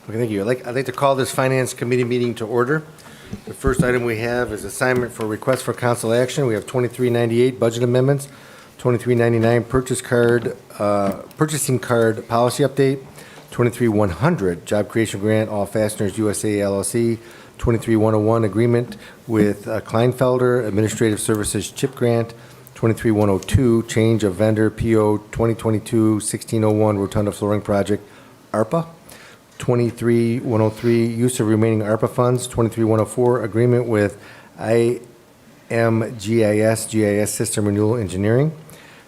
Okay, thank you. I'd like to call this Finance Committee meeting to order. The first item we have is assignment for request for council action. We have 2398 budget amendments, 2399 purchasing card policy update, 23100 job creation grant, All Fasteners USA LLC, 23101 agreement with Kleinfelder Administrative Services CHIP grant, 23102 change of vendor PO 2022-1601 Rotunda Flooring Project, ARPA. 23103, use of remaining ARPA funds. 23104, agreement with GIS System Renewal Engineering.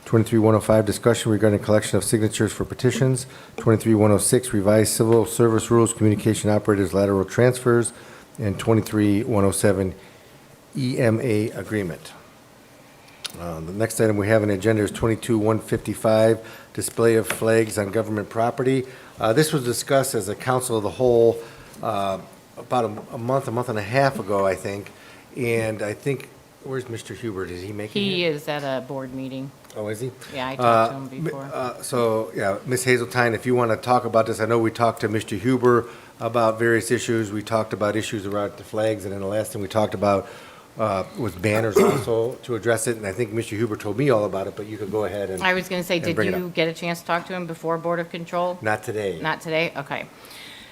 23105, discussion regarding collection of signatures for petitions. 23106, revised civil service rules, communication operators lateral transfers. And 23107, EMA agreement. The next item we have on the agenda is 22155, display of flags on government property. This was discussed as a council of the whole about a month and a half ago, I think. And I think, where's Mr. Huber? Is he making it? He is at a board meeting. Oh, is he? Yeah, I talked to him before. So, yeah, Ms. Hazeltine, if you want to talk about this, I know we talked to Mr. Huber about various issues. We talked about issues around the flags, and then the last thing we talked about was banners also to address it. And I think Mr. Huber told me all about it, but you could go ahead and. I was going to say, did bring it you up. get a chance to talk to him before Board of Control? Not today. Not today? Okay.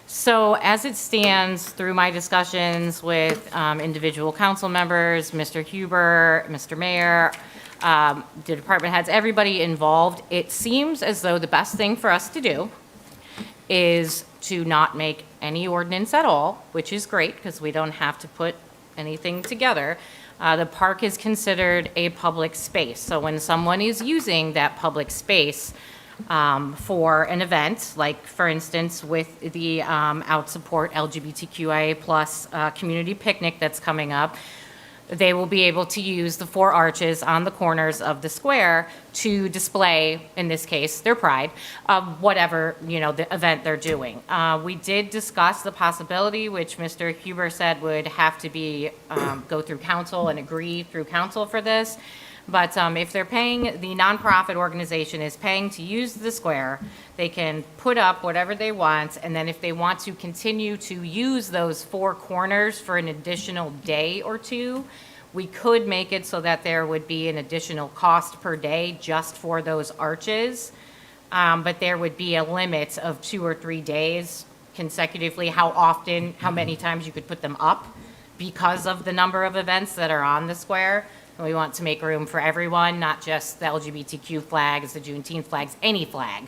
So as it stands, through my discussions with individual council members, Mr. Huber, Mr. Mayor, the department heads, everybody involved, it seems as though the best thing for us to do is to not make any ordinance at all, which is great because we don't have to put anything together. The park is considered a public space. So when someone is using that public space for an event, like for instance with the Out Support LGBTQIA plus community picnic that's coming up, they will be able to use the four arches on the corners of the square to display, in this case, their pride of whatever, the event they're doing. We did discuss the possibility, which Mr. Huber said would have to be, go through council and agree through council for this. But if they're paying, the nonprofit organization is paying to use the square, they can put up whatever they want, and then if they want to continue to use those four corners for an additional day or two, we could make it so that there would be an additional cost per day just for those arches. But there would be a limit of 2 or 3 days consecutively, how often, how many times you could put them up because of the number of events that are on the square. And we want to make room for everyone, not just the LGBTQ flags, the Juneteenth flags, any flag.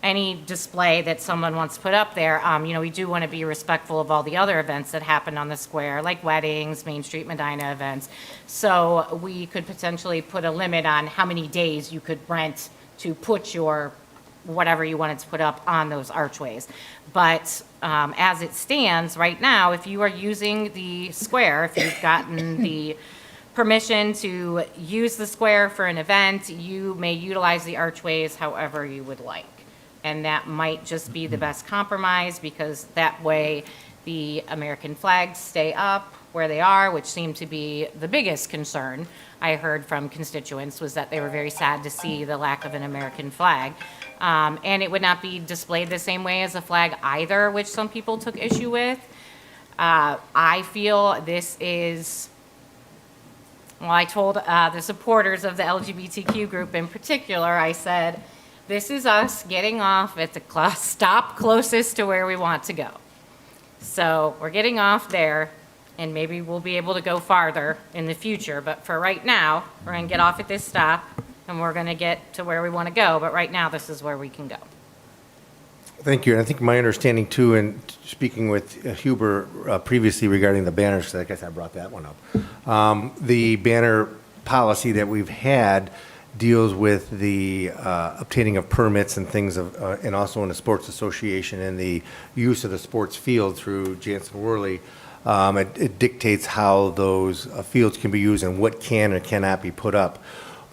Any display that someone wants to put up there, we do want to be respectful of all the other events that happen on the square, like weddings, Main Street Medina events. So we could potentially put a limit on how many days you could rent to put your whatever you wanted to put up on those archways. But as it stands right now, if you are using the square, if you've gotten the permission to use the square for an event, you may utilize the archways however you would like. And that might just be the best compromise, because that way the American flags stay up where they are, which seemed to be the biggest concern I heard from constituents, was that they were very sad to see the lack of an American flag. And it would not be displayed the same way as a flag either, which some people took issue with. I feel this is, well, I told the supporters of the LGBTQ group in particular, I said, this is us getting off at the stop closest to where we want to go. So we're getting off there, and maybe we'll be able to go farther in the future. But for right now, we're going to get off at this stop, and we're going to get to where we want to go. But right now, this is where we can go. Thank you. And I think my understanding too, and speaking with Huber previously regarding the banners, 'cause I guess I brought that one up. The banner policy that we've had deals with the obtaining of permits and things of, and also in the sports association and the use of the sports field through Jansen Worley. It dictates how those fields can be used and what can or cannot be put up.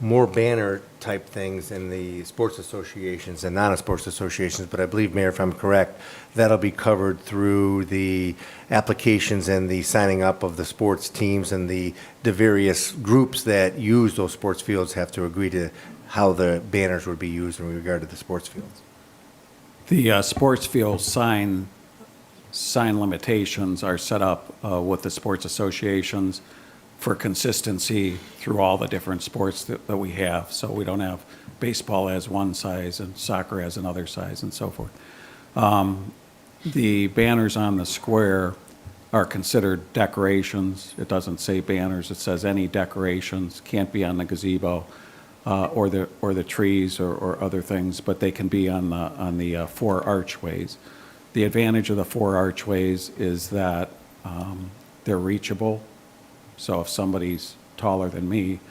More banner type things in the sports associations and non-sports associations, but I believe, Mayor, if I'm correct, that'll be covered through the applications and the signing up of the sports teams, and the various groups that use those sports fields have to agree to how the banners would be used in regard to the sports fields. The sports field sign sign limitations are set up with the sports associations for consistency through all the different sports that we have. So we don't have baseball as one size and soccer as another size and so forth. The banners on the square are considered decorations. It doesn't say banners, it says any decorations, can't be on the gazebo or the trees or other things, but they can be on the four archways. The advantage of the four archways is that they're reachable. So if somebody's taller than me,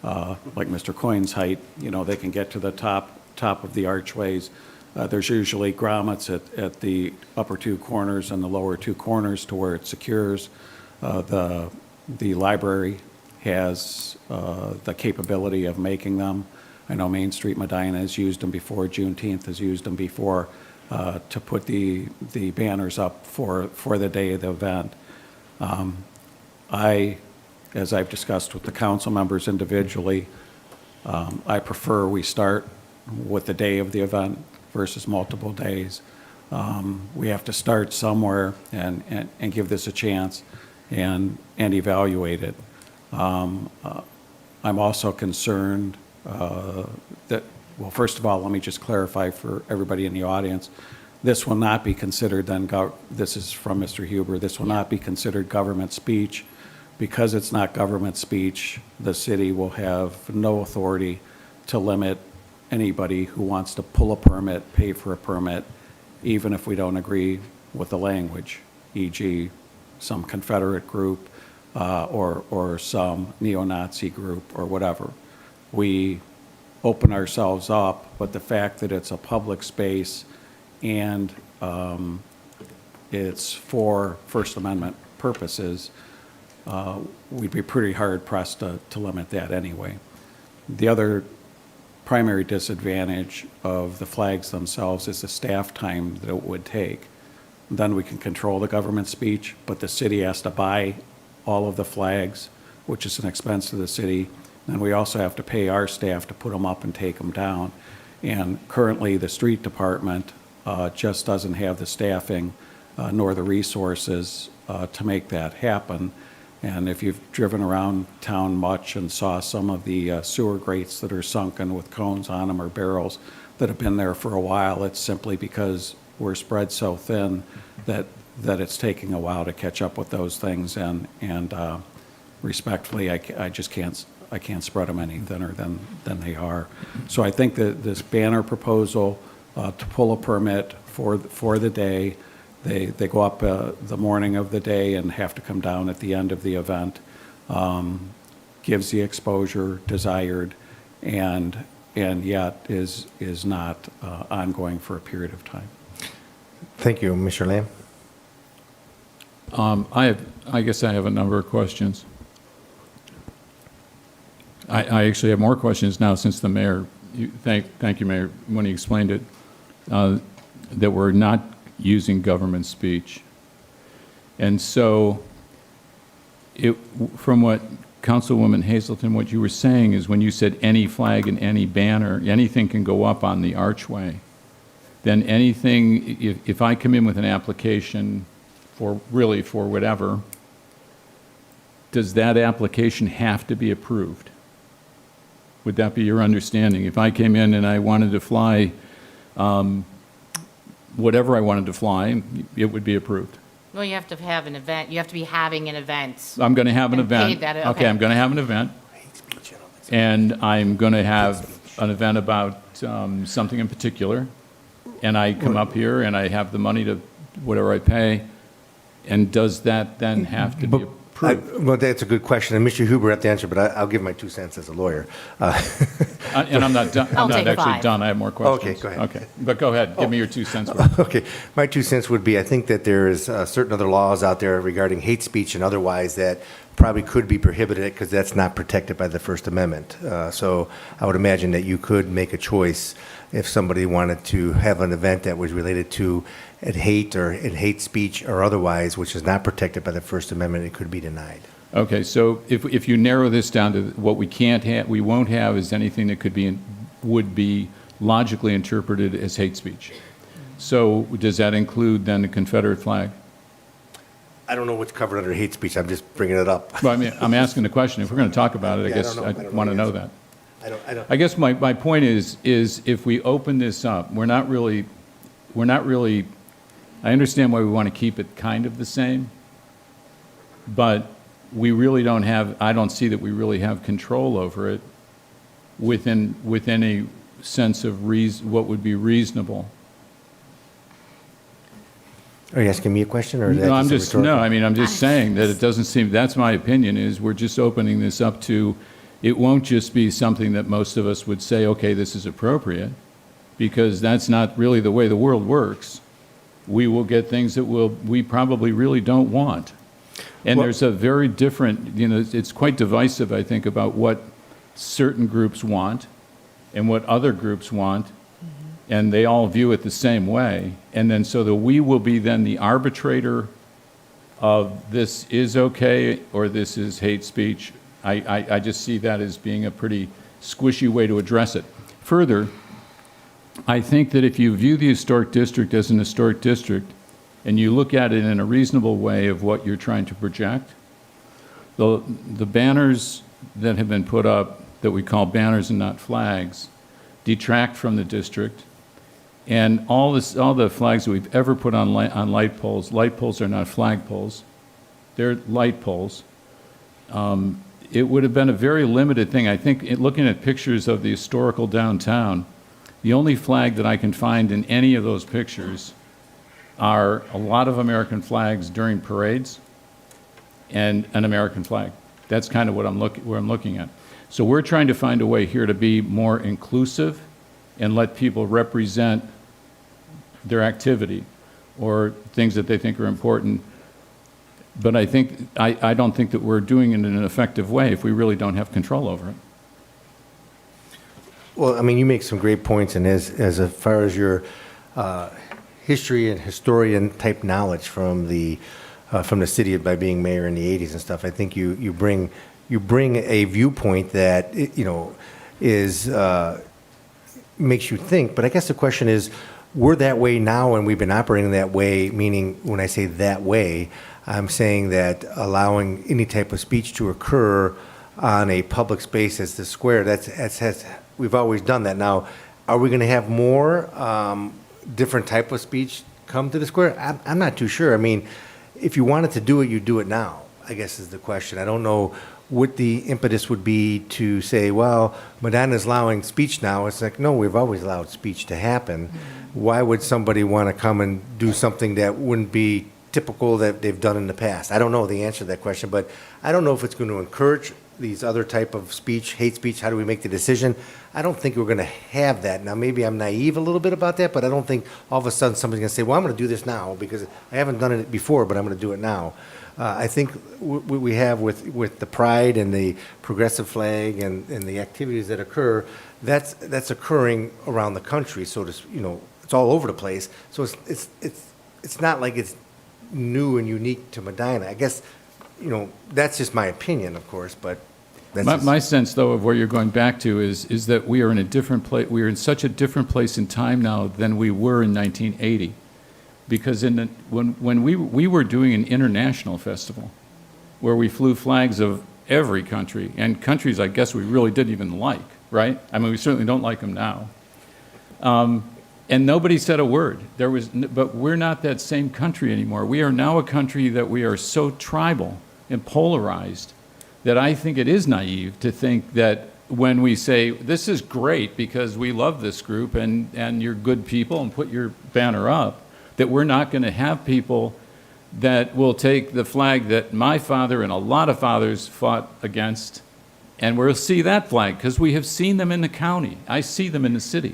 like Mr. Coyne's height, you know, they can get to the top of the archways. There's usually grommets at the upper two corners and the lower two corners to where it secures. The library has the capability of making them. I know Main Street Medina has used them before, Juneteenth has used them before, to put the banners up for the day of the event. As I've discussed with the council members individually, I prefer we start with the day of the event versus multiple days. We have to start somewhere and give this a chance and evaluate it. I'm also concerned that, well, first of all, let me just clarify for everybody in the audience, this will not be considered then, this is from Mr. Huber, this will not be considered government speech. Because it's not government speech, the city will have no authority to limit anybody who wants to pull a permit, pay for a permit, even if we don't agree with the language, e.g. some Confederate group or some neo-Nazi group or whatever. We open ourselves up, but the fact that it's a public space and it's for First Amendment purposes, we'd be pretty hard pressed to limit that anyway. The other primary disadvantage of the flags themselves is the staff time that it would take. Then we can control the government speech, but the city has to buy all of the flags, which is an expense to the city. And we also have to pay our staff to put them up and take them down. And currently, the street department just doesn't have the staffing nor the resources to make that happen. And if you've driven around town much and saw some of the sewer grates that are sunken with cones on them or barrels that have been there for a while, it's simply because we're spread so thin that it's taking a while to catch up with those things. And respectfully, I just can't spread them any thinner than they are. So I think that this banner proposal to pull a permit for the day, they go up the morning of the day and have to come down at the end of the event, gives the exposure desired, and yet is not ongoing for a period of time. Thank you. Mr. Lamb? I guess I have a number of questions. I actually have more questions now since the mayor, thank you, Mayor, when he explained it, that we're not using government speech. And so from what Councilwoman Hazelton, what you were saying is when you said any flag and any banner, anything can go up on the archway, then anything, if I come in with an application for whatever, does that application have to be approved? Would that be your understanding? If I came in and I wanted to fly whatever I wanted to fly, it would be approved. Well, you have to have an event, you have to be having an event. I'm going to have an And paid event. that, Okay, okay. I'm going to have an event, and I'm going to have an event about something in particular, and I come up here and I have the money to whatever I pay, and does that then have to be approved? Well, that's a good question, and Mr. Huber have to answer, but I'll give my 2 cents as a lawyer. And I'm not done, I'll I'm not take actually 5. done, I have more questions. Okay, go ahead. Okay, but go ahead, give me your 2 cents. Okay, my 2 cents would be, I think that there is certain other laws out there regarding hate speech and otherwise that probably could be prohibited because that's not protected by the First Amendment. So I would imagine that you could make a choice if somebody wanted to have an event that was related to hate speech or otherwise, which is not protected by the First Amendment, it could be denied. Okay, so if you narrow this down to what we can't have, we won't have is anything that would be logically interpreted as hate speech. So does that include then the Confederate flag? I don't know what's covered under hate speech. I'm just bringing it up. Well, I mean, I'm asking the question. If we're going to talk about it, I Yeah, guess I don't want to the know answer. that. I don't. I guess my point is if we open this up, we're not really, I understand why we want to keep it kind of the same, but we really don't have, I don't see that we really have control over it within a sense of what would be reasonable. Are you asking me a question, or is that No, I'm a just, rhetorical? no, I mean, I'm just saying that it doesn't seem, that's my opinion, is we're just opening this up to, it won't just be something that most of us would say, okay, this is appropriate, because that's not really the way the world works. We will get things that we probably really don't want. And Well- there's a very different, it's quite divisive, I think, about what certain groups want and what other groups want, and they all view it the same way. And then so we will be then the arbitrator of this is okay or this is hate speech. I just see that as being a pretty squishy way to address it. Further, I think that if you view the historic district as an historic district and you look at it in a reasonable way of what you're trying to project, the banners that have been put up that we call banners and not flags detract from the district. And all the flags that we've ever put on light poles are not flag poles, they're light poles. It would have been a very limited thing. I think looking at pictures of the historical downtown, the only flag that I can find in any of those pictures are a lot of American flags during parades and an American flag. That's kind of what where I'm looking at. So we're trying to find a way here to be more inclusive and let people represent their activity or things that they think are important. But I don't think that we're doing it in an effective way if we really don't have control over it. Well, I mean, you make some great points, and as far as your history and historian type knowledge from the city by being mayor in the 80s and stuff, I think you bring a viewpoint that is makes you think. But I guess the question is, we're that way now, and we've been operating that way. Meaning, when I say that way, I'm saying that allowing any type of speech to occur on a public space as the square, we've always done that. Now, are we going to have more different type of speech come to the square? I'm not too sure. I mean, if you wanted to do it, you do it now, I guess is the question. I don't know what the impetus would be to say, well, Medina's allowing speech now. It's like, no, we've always allowed speech to happen. Why would somebody want to come and do something that wouldn't be typical that they've done in the past? I don't know the answer to that question, but I don't know if it's going to encourage these other type of speech, hate speech. How do we make the decision? I don't think we're going to have that. Now, maybe I'm naive a little bit about that, but I don't think all of a sudden somebody's going to say, well, I'm going to do this now because I haven't done it before, but I'm going to do it now. I think what we have with the pride and the progressive flag and the activities that occur, that's occurring around the country. So it's all over the place. So it's not like it's new and unique to Medina. I guess, that's just my opinion, of course, but that's My sense, though, of where you're going back to is that we are in a different place. We are in such a different place in time now than we were in 1980. Because when we were doing an international festival where we flew flags of every country, and countries I guess we really didn't even like, right? I mean, we certainly don't like them now. And nobody said a word. But we're not that same country anymore. We are now a country that we are so tribal and polarized that I think it is naive to think that when we say, this is great because we love this group and you're good people and put your banner up, that we're not going to have people that will take the flag that my father and a lot of fathers fought against, and we'll see that flag because we have seen them in the county. I see them in the city.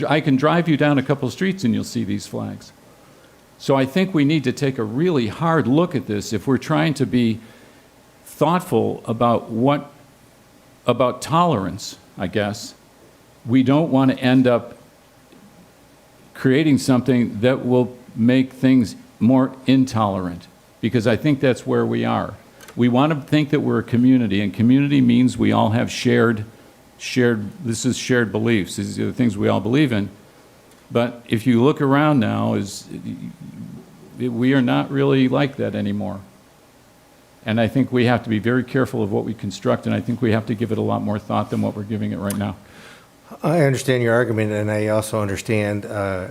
I can drive you down a couple streets and you'll see these flags. So I think we need to take a really hard look at this if we're trying to be thoughtful about tolerance, I guess. We don't want to end up creating something that will make things more intolerant, because I think that's where we are. We want to think that we're a community, and community means we all have shared beliefs. These are the things we all believe in. But if you look around now, We are not really like that anymore. And I think we have to be very careful of what we construct, and I think we have to give it a lot more thought than what we're giving it right now. I understand your argument, and I also understand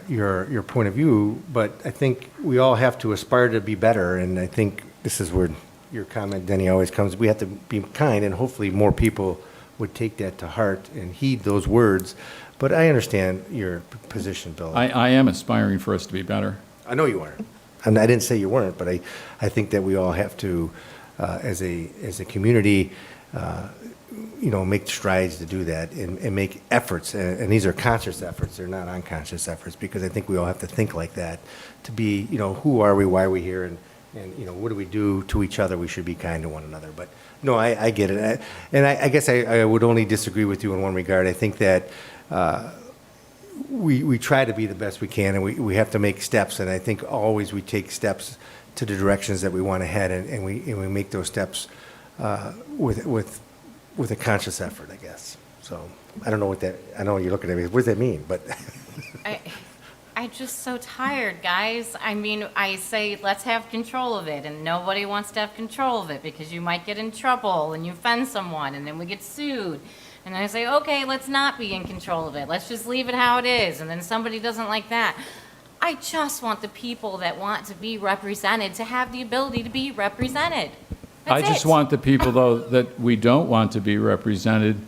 your point of view, but I think we all have to aspire to be better, and I think this is where your comment, Denny, always comes. We have to be kind, and hopefully more people would take that to heart and heed those words. But I understand your position, Bill. I am aspiring for us to be better. I know you aren't. And I didn't say you weren't, but I think that we all have to, as a community, make strides to do that and make efforts. And these are conscious efforts. They're not unconscious efforts, because I think we all have to think like that to be, who are we, why are we here, and what do we do to each other? We should be kind to one another. But no, I get it. I guess I would only disagree with you in one regard. I think that we try to be the best we can, and we have to make steps. And I think always we take steps to the directions that we want to head, and we make those steps with a conscious effort, I guess. So I don't know what that. I know you're looking at me. What does that mean? But I'm just so tired, guys. I mean, I say, let's have control of it, and nobody wants to have control of it because you might get in trouble and you offend someone, and then we get sued. And I say, okay, let's not be in control of it. Let's just leave it how it is, and then somebody doesn't like that. I just want the people that want to be represented to have the ability to be represented. I That's just it. want the people, though, that we don't want to be represented,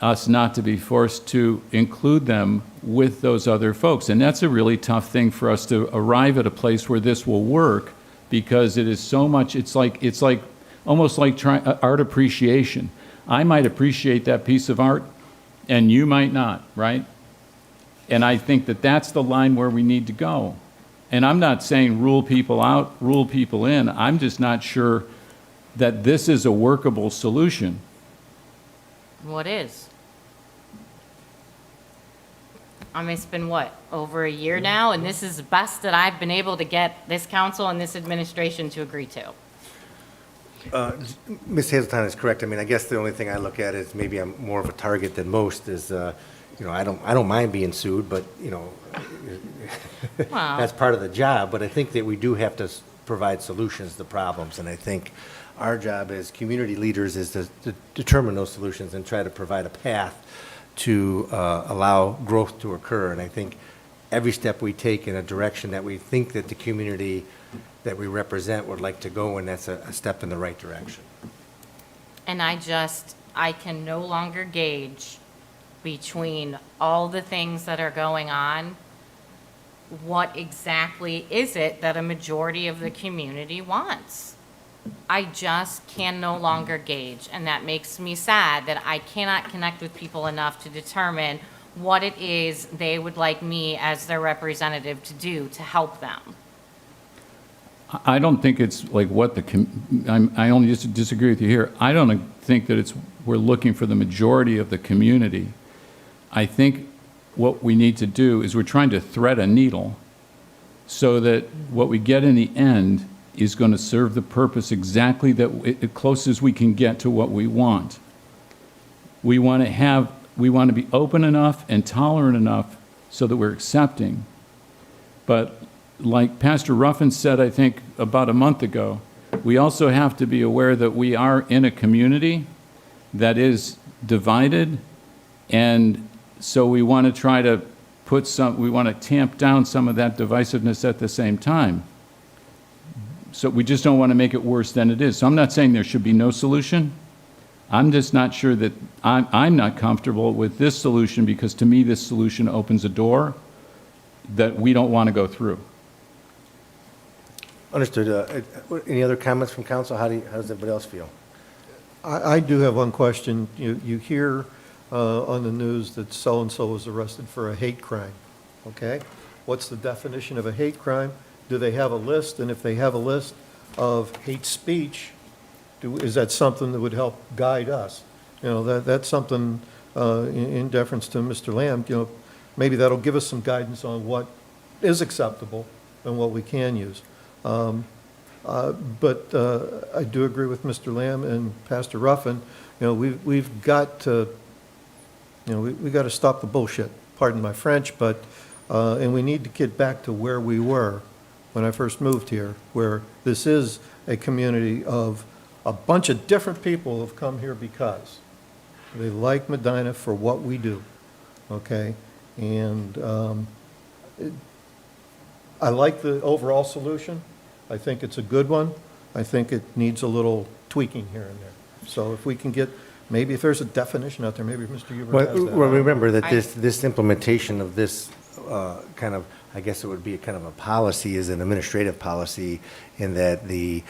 us not to be forced to include them with those other folks. And that's a really tough thing for us to arrive at a place where this will work, because it is so much, it's like almost like art appreciation. I might appreciate that piece of art, and you might not, right? And I think that that's the line where we need to go. And I'm not saying rule people out, rule people in. I'm just not sure that this is a workable solution. What is? I mean, it's been what, over a year now, and this is the best that I've been able to get this council and this administration to agree to. Ms. Hazelton is correct. I mean, I guess the only thing I look at is maybe I'm more of a target than most. Is I don't mind being sued, but Well, that's part of the job. But I think that we do have to provide solutions to problems, and I think our job as community leaders is to determine those solutions and try to provide a path to allow growth to occur. And I think every step we take in a direction that we think that the community that we represent would like to go, and that's a step in the right direction. and I can no longer gauge between all the things that are going on, what exactly is it that a majority of the community wants? I just can no longer gauge, and that makes me sad that I cannot connect with people enough to determine what it is they would like me as their representative to do to help them. I don't think it's like what I only just disagree with you here. I don't think that we're looking for the majority of the community. I think what we need to do is we're trying to thread a needle so that what we get in the end is going to serve the purpose exactly as close as we can get to what we want. We want to be open enough and tolerant enough so that we're accepting. But like Pastor Ruffin said, I think about a month ago, we also have to be aware that we are in a community that is divided, and so we want to try to we want to tamp down some of that divisiveness at the same time. So we just don't want to make it worse than it is. So I'm not saying there should be no solution. I'm just not sure that I'm not comfortable with this solution, because to me this solution opens a door that we don't want to go through. Understood. Any other comments from council? How does everybody else feel? I do have one question. You hear on the news that so-and-so was arrested for a hate crime, okay? What's the definition of a hate crime? Do they have a list? And if they have a list of hate speech, is that something that would help guide us? That's something in deference to Mr. Lamb, maybe that'll give us some guidance on what is acceptable and what we can use. But I do agree with Mr. Lamb and Pastor Ruffin. We've got to, we got to stop the bullshit. Pardon my French, but and we need to get back to where we were when I first moved here, where this is a community of a bunch of different people who have come here because they like Medina for what we do, okay? And I like the overall solution. I think it's a good one. I think it needs a little tweaking here and there. So if we can get, maybe if there's a definition out there, maybe Mr. Huber has that. Well, remember that this implementation of this kind of, I guess it would be a kind of a policy, is an administrative policy, in that the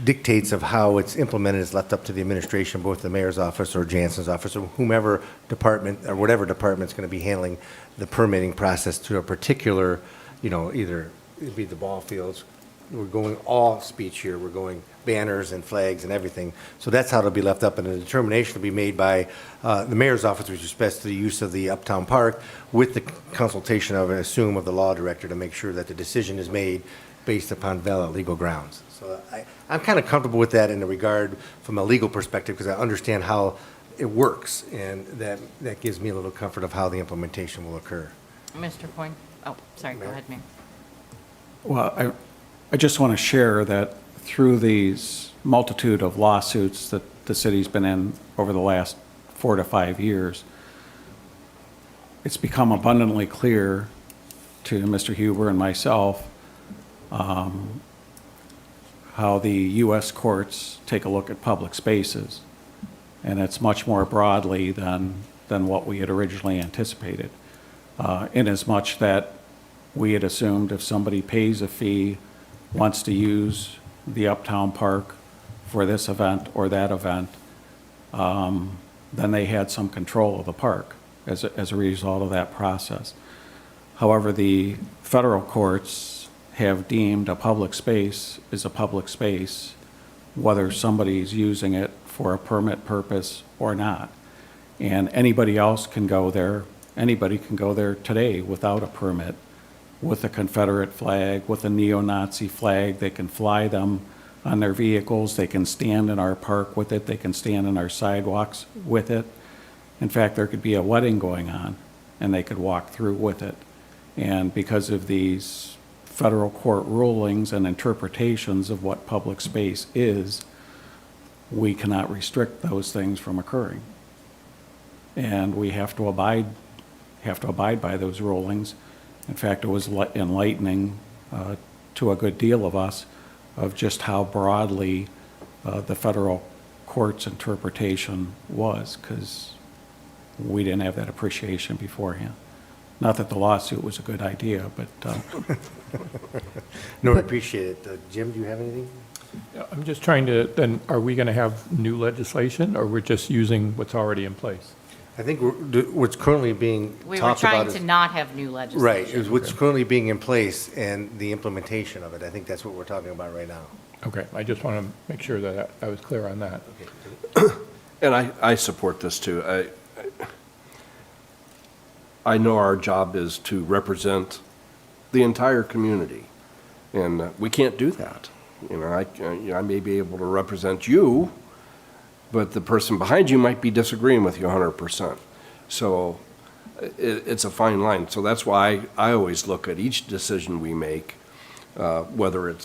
dictates of how it's implemented is left up to the administration, both the mayor's office or Jansen's office, or whomever department, or whatever department's going to be handling the permitting process to a particular, either it'd be the ball fields. We're going all speech here. We're going banners and flags and everything. So that's how it'll be left up, and a determination will be made by the mayor's office with respect to the use of the Uptown Park, with the consultation of, I assume, of the law director, to make sure that the decision is made based upon valid legal grounds. So I'm kind of comfortable with that in the regard from a legal perspective, because I understand how it works, and that gives me a little comfort of how the implementation will occur. Mr. Coyne? Oh, sorry, go ahead, Mayor. Well, I just want to share that through these multitude of lawsuits that the city's been in over the last 4 to 5 years, it's become abundantly clear to Mr. Huber and myself how the U.S. courts take a look at public spaces, and it's much more broadly than what we had originally anticipated, inasmuch that we had assumed if somebody pays a fee, wants to use the Uptown Park for this event or that event, then they had some control of the park as a result of that process. However, the federal courts have deemed a public space is a public space, whether somebody's using it for a permit purpose or not. And anybody else can go there. Anybody can go there today without a permit, with a Confederate flag, with a neo-Nazi flag. They can fly them on their vehicles. They can stand in our park with it. They can stand in our sidewalks with it. In fact, there could be a wedding going on, and they could walk through with it. And because of these federal court rulings and interpretations of what public space is, we cannot restrict those things from occurring. And we have to abide by those rulings. In fact, it was enlightening to a good deal of us of just how broadly the federal court's interpretation was, because we didn't have that appreciation beforehand. Not that the lawsuit was a good idea, but No, I appreciate it. Jim, do you have anything? I'm just trying to, then, are we going to have new legislation, or we're just using what's already in place? I think what's currently being We were talked about trying is... to not have new legislation. Right, is what's currently being in place and the implementation of it. I think that's what we're talking about right now. Okay, I just want to make sure that I was clear on that. And I support this too. I know our job is to represent the entire community, and we can't do that. I may be able to represent you, but the person behind you might be disagreeing with you 100%. So it's a fine line. So that's why I always look at each decision we make, whether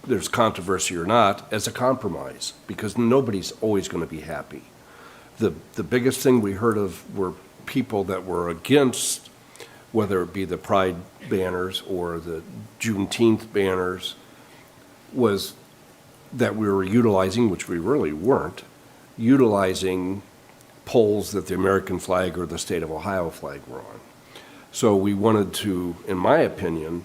there's controversy or not, as a compromise, because nobody's always going to be happy. The biggest thing we heard of were people that were against, whether it be the Pride banners or the Juneteenth banners, was that we were utilizing, which we really weren't, utilizing poles that the American flag or the state of Ohio flag were on. So we wanted to, in my opinion,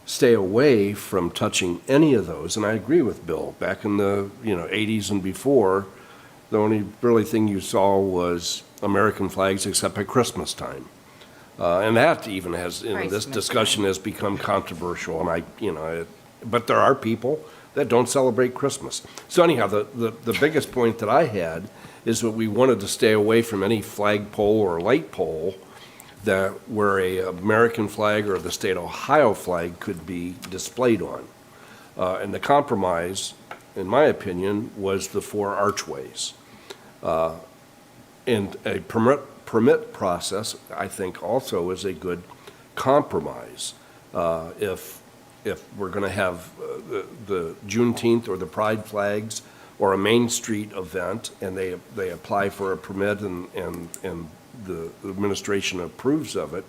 stay away from touching any of those. And I agree with Bill. Back in the 80s and before, the only really thing you saw was American flags, except at Christmas time. And that even has, this Christmas discussion has become controversial. And but there are people that don't celebrate Christmas. So anyhow, the biggest point that I had is that we wanted to stay away from any flagpole or light pole that where a American flag or the state of Ohio flag could be displayed on. And the compromise, in my opinion, was the 4 archways. And a permit process, I think, also is a good compromise. If we're going to have the Juneteenth or the Pride flags or a Main Street event, and they apply for a permit and the administration approves of it,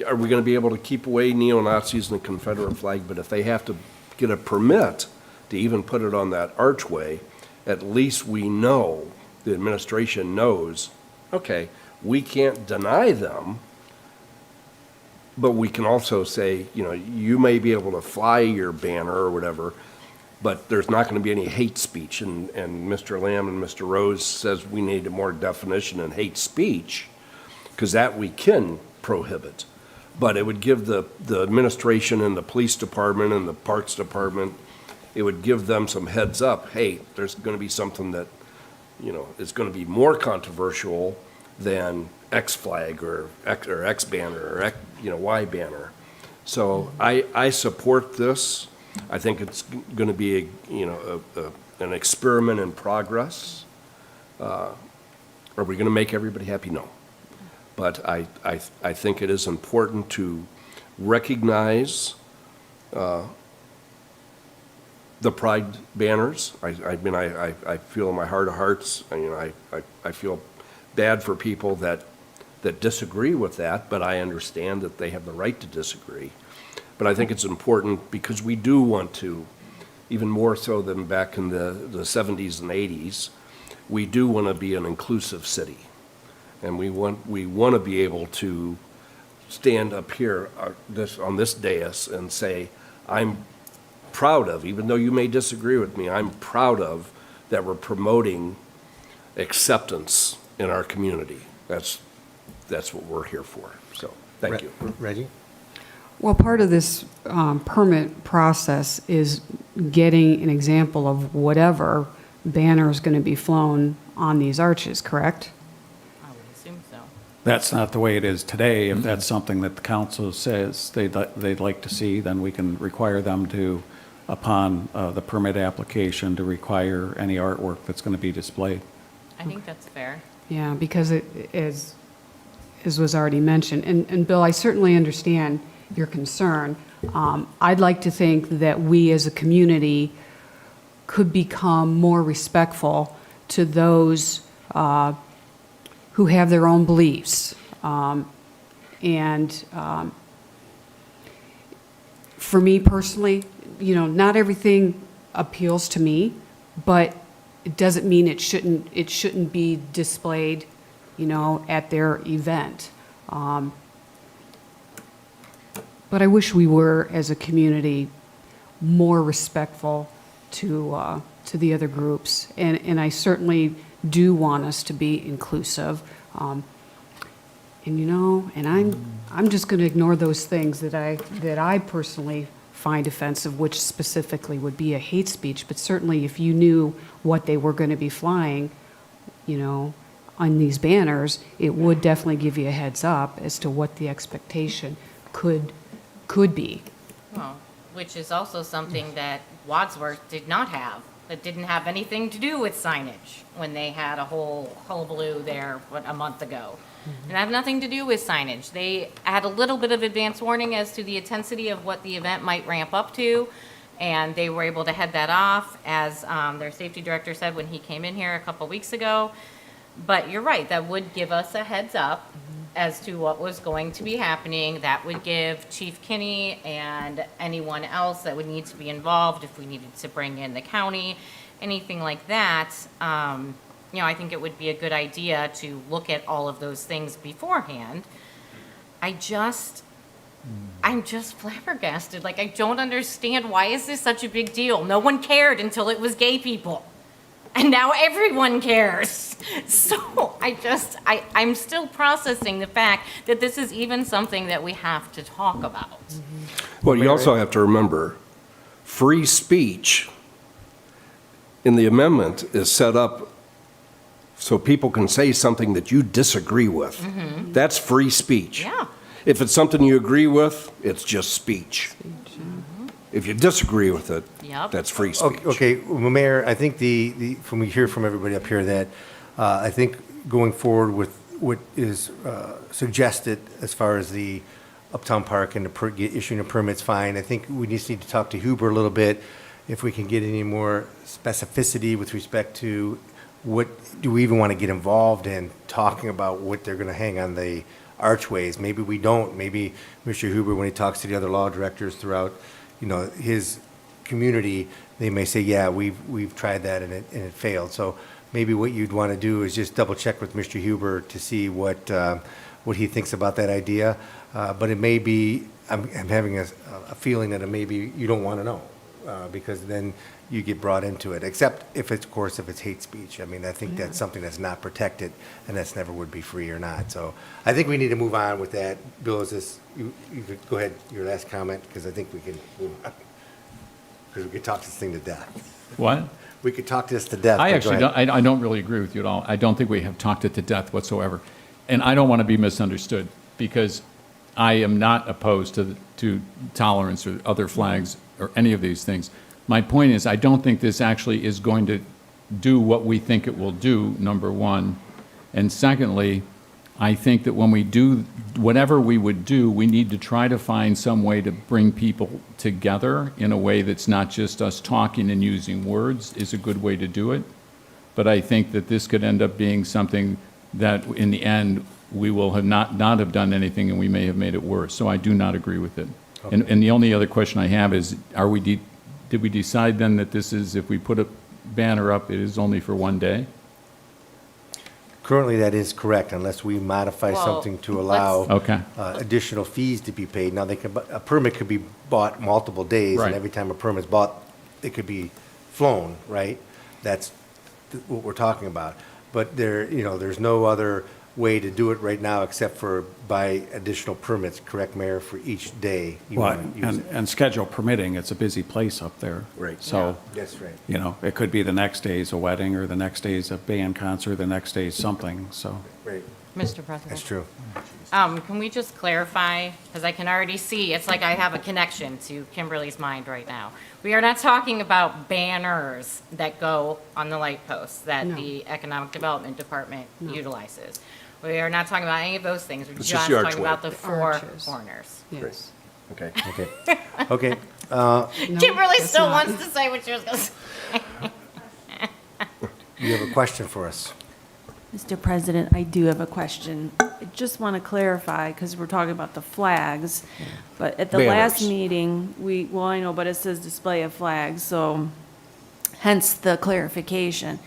are we going to be able to keep away neo-Nazis and the Confederate flag? But if they have to get a permit to even put it on that archway, at least we know, the administration knows, okay, we can't deny them, but we can also say, you know, you may be able to fly your banner or whatever, but there's not going to be any hate speech. And Mr. Lamb and Mr. Rose says we need a more definition in hate speech, because that we can prohibit. But it would give the administration and the police department and the parks department, it would give them some heads up, hey, there's going to be something that, you know, is going to be more controversial than X flag or X banner or X, you know, Y banner. So I support this. I think it's going to be an experiment in progress. Are we going to make everybody happy? No. But I think it is important to recognize the Pride banners. I mean, I feel in my heart of hearts, I feel bad for people that disagree with that, but I understand that they have the right to disagree. But I think it's important because we do want to, even more so than back in the 70s and 80s, we do want to be an inclusive city. And we want to be able to stand up here on this dais and say, I'm proud of, even though you may disagree with me, I'm proud of that we're promoting acceptance in our community. That's what we're here for. So, thank you. Reggie? Well, part of this permit process is getting an example of whatever banner is going to be flown on these arches, correct? I would assume so. That's not the way it is today. If that's something that the council says they'd like to see, then we can require them to, upon the permit application, to require any artwork that's going to be displayed. I think that's fair. Yeah, because it is, as was already mentioned, and Bill, I certainly understand your concern. I'd like to think that we as a community could become more respectful to those who have their own beliefs. For me personally, you know, not everything appeals to me, but it doesn't mean it shouldn't be displayed, you know, at their event. But I wish we were, as a community, more respectful to the other groups, and I certainly do want us to be inclusive. And you know, and I'm just going to ignore those things that I personally find offensive, which specifically would be a hate speech. But certainly, if you knew what they were going to be flying, you know, on these banners, it would definitely give you a heads up as to what the expectation could be. Well, which is also something that Wadsworth did not have. That didn't have anything to do with signage when they had a whole hullabaloo there, a month ago. It had nothing to do with signage. They had a little bit of advance warning as to the intensity of what the event might ramp up to, and they were able to head that off, as their safety director said when he came in here a couple weeks ago. But you're right, that would give us a heads up as to what was going to be happening. That would give Chief Kinney and anyone else that would need to be involved, if we needed to bring in the county, anything like that. You know, I think it would be a good idea to look at all of those things beforehand. I'm just flabbergasted. Like, I don't understand, why is this such a big deal? No one cared until it was gay people. And now everyone cares. So I'm still processing the fact that this is even something that we have to talk about. Well, you also have to remember, free speech in the amendment is set up so people can say something that you disagree with. That's free speech. Yeah. If it's something you agree with, it's just speech. If you disagree with it, Yep. that's free speech. Okay, well, Mayor, I think when we hear from everybody up here that I think going forward with what is suggested as far as the Uptown Park and issuing the permits, fine. I think we just need to talk to Huber a little bit, if we can get any more specificity with respect to what, do we even want to get involved in talking about what they're going to hang on the archways? Maybe we don't. Maybe Mr. Huber, when he talks to the other law directors throughout, his community, they may say, yeah, we've tried that and it failed. So maybe what you'd want to do is just double check with Mr. Huber to see what he thinks about that idea. But it may be, I'm having a feeling that it may be you don't want to know, because then you get brought into it, except if it's, of course, if it's hate speech. I mean, I think that's something that's not protected, and that's never would be free or not. So I think we need to move on with that. Bill, is this, you could go ahead, your last comment, because I think we can move on. Because we could talk this thing to death. What? We could talk this to death. I but go actually ahead. don't, I don't really agree with you at all. I don't think we have talked it to death whatsoever. And I don't want to be misunderstood, because I am not opposed to tolerance or other flags or any of these things. My point is, I don't think this actually is going to do what we think it will do, number one. And secondly, I think that when we do whatever we would do, we need to try to find some way to bring people together in a way that's not just us talking and using words is a good way to do it. But I think that this could end up being something that in the end, we will have not have done anything, and we may have made it worse. So I do not agree with it. And the only other question I have is, did we decide then that this is, if we put a banner up, it is only for one day? Currently, that is correct, unless we modify Well, something to allow Okay. additional fees to be paid. Now, a permit could be bought multiple days, Right. and every time a permit's bought, it could be flown, right? That's what we're talking about. But there's no other way to do it right now except for by additional permits, correct, Mayor, for each day you Well, want to use it? and schedule permitting, it's a busy place up there. Right. So, That's right. it could be the next day's a wedding, or the next day's a band concert, the next day's something, so. Right, Mr. President. that's true. Can we just clarify, because I can already see, it's like I have a connection to Kimberly's mind right now. We are not talking about banners that go on the light posts that No. the Economic Development Department utilizes. We are not talking about any of those things. We're It's just just the talking archway. about the four Arches. corners. Yes. Okay. Okay, okay. No, Kimberly that's still not. wants to say what she was going to say. You have a question for us? Mr. President, I do have a question. I just want to clarify, because we're talking about the flags, but at the last Banners. meeting, well, I know, but it says display of flags, so hence the clarification.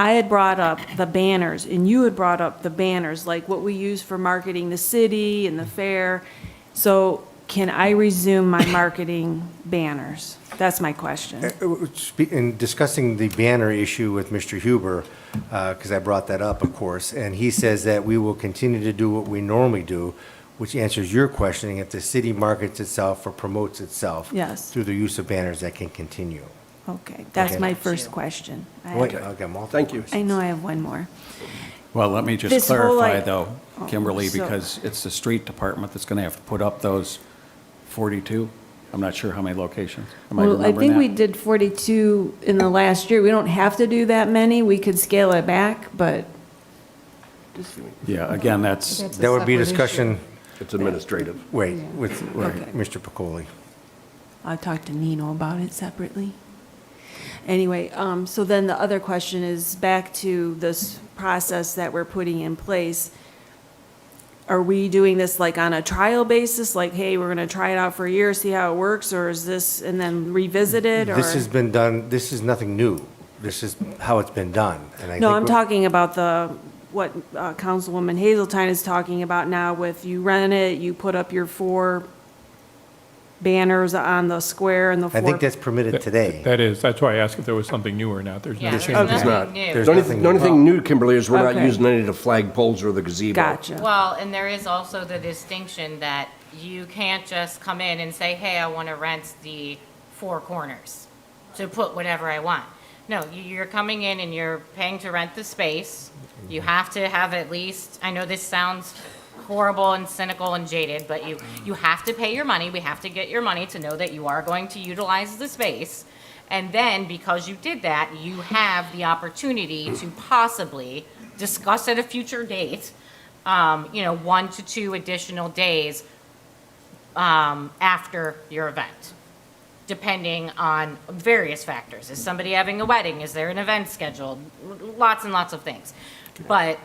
I had brought up the banners, and you had brought up the banners, like what we use for marketing the city and the fair. So can I resume my marketing banners? That's my question. In discussing the banner issue with Mr. Huber, because I brought that up, of course, and he says that we will continue to do what we normally do, which answers your questioning, if the city markets itself or promotes itself Yes. through the use of banners, that can continue. Okay, that's Okay. my first question. I Wait, have- I've got multiple Thank you. I know I have one more. Well, let me just This whole, clarify, like- though, Oh, Kimberly, so- because it's the street department that's going to have to put up those 42. I'm not sure how many locations. Am I Well, I remembering think we that? did 42 in the last year. We don't have to do that many. We could scale it back, but Yeah, again, that's, That's a That would be a separate discussion, It's administrative. wait, with Okay. Mr. Pacoli. I'll talk to Nino about it separately. Anyway, so then the other question is back to this process that we're putting in place. Are we doing this like on a trial basis? Like, hey, we're going to try it out for a year, see how it works? Or is this, and then revisit it? Or This has been done, this is nothing new. This is how it's been done. And I No, think I'm what- talking about what Councilwoman Hazeltine is talking about now with you rent it, you put up your 4 banners on the square and the 4. I think that's permitted today. That's why I asked if there was something new or not. There's Yeah, no there's change. It's not. nothing new. There's The only, nothing the only new. thing new, Kimberly, is we're not Okay. using any of the flag poles or the gazebo. Gotcha. Well, and there is also the distinction that you can't just come in and say, hey, I want to rent the 4 corners to put whatever I want. No, you're coming in and you're paying to rent the space. You have to have at least, I know this sounds horrible and cynical and jaded, but you have to pay your money. We have to get your money to know that you are going to utilize the space. And then, because you did that, you have the opportunity to possibly discuss at a future date, 1 to 2 additional days after your event, depending on various factors. Is somebody having a wedding? Is there an event scheduled? Lots and lots of things. But